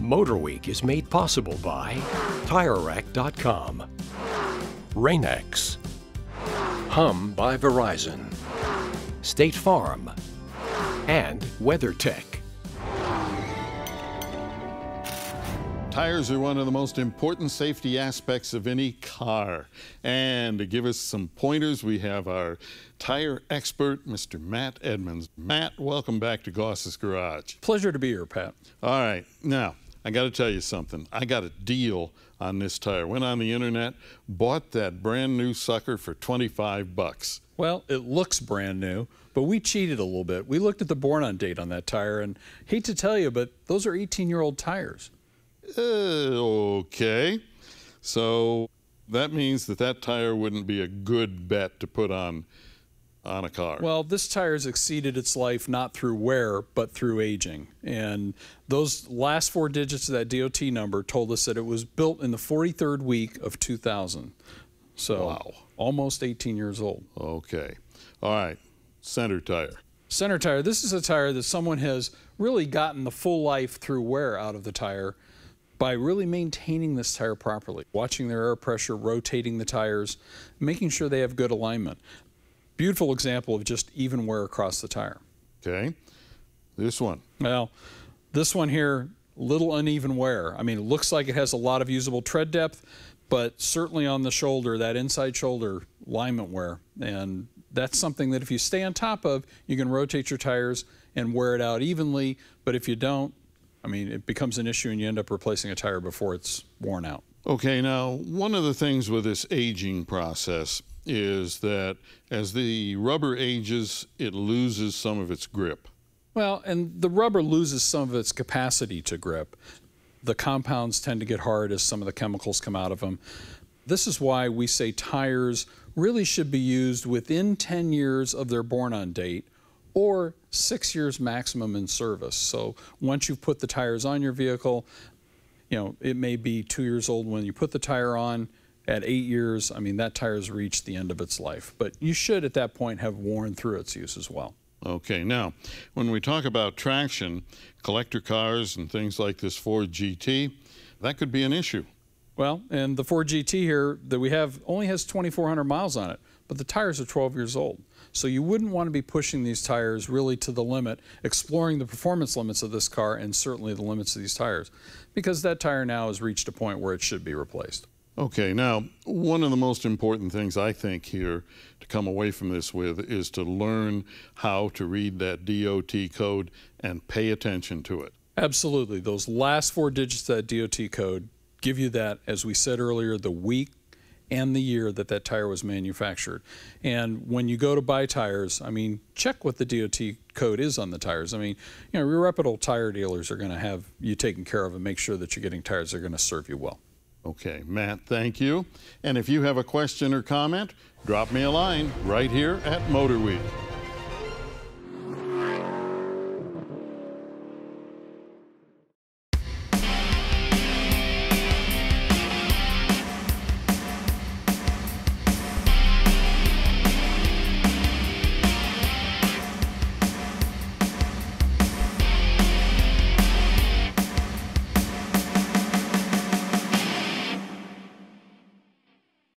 MotorWeek is made possible by TireRack.com, Rain-X, Hum by Verizon, State Farm, and WeatherTech. Tires are one of the most important safety aspects of any car. And to give us some pointers, we have our tire expert, Mr. Matt Edmonds. Matt, welcome back to Goss's Garage. Pleasure to be here, Pat. All right. Now, I got to tell you something. I got a deal on this tire. Went on the internet, bought that brand new sucker for 25 bucks. Well, it looks brand new, but we cheated a little bit. We looked at the born-on date on that tire, and hate to tell you, but those are 18-year-old tires. Okay. So that means that tire wouldn't be a good bet to put on a car. Well, this tire has exceeded its life not through wear, but through aging. And those last 4 digits of that DOT number told us that it was built in the 43rd week of 2000. So wow. Almost 18 years old. Okay. All right. Center tire. Center tire. This is a tire that someone has really gotten the full life through wear out of the tire by really maintaining this tire properly, watching their air pressure, rotating the tires, making sure they have good alignment. Beautiful example of just even wear across the tire. Okay. This one. Well, this one here, little uneven wear. I mean, it looks like it has a lot of usable tread depth, but certainly on the shoulder, that inside shoulder alignment wear. And that's something that if you stay on top of, you can rotate your tires and wear it out evenly. But if you don't, I mean, it becomes an issue and you end up replacing a tire before it's worn out. Okay, now, one of the things with this aging process is that as the rubber ages, it loses some of its grip. Well, and the rubber loses some of its capacity to grip. The compounds tend to get hard as some of the chemicals come out of them. This is why we say tires really should be used within 10 years of their born-on date, or 6 years maximum in service. So once you've put the tires on your vehicle, you know, it may be 2 years old when you put the tire on. At 8 years, I mean, that tire's reached the end of its life. But you should, at that point, have worn through its use as well. Okay, now, when we talk about traction, collector cars and things like this Ford GT, that could be an issue. Well, and the Ford GT here that we have only has 2,400 miles on it, but the tires are 12 years old. So you wouldn't want to be pushing these tires really to the limit, exploring the performance limits of this car and certainly the limits of these tires, because that tire now has reached a point where it should be replaced. Okay, now, one of the most important things I think here to come away from this with is to learn how to read that DOT code and pay attention to it. Absolutely. Those last 4 digits of that DOT code give you that, as we said earlier, the week and the year that that tire was manufactured. And when you go to buy tires, I mean, check what the DOT code is on the tires. I mean, you know, your reputable tire dealers are going to have you taken care of and make sure that you're getting tires that are going to serve you well. Okay, Matt, thank you. And if you have a question or comment, drop me a line right here at MotorWeek.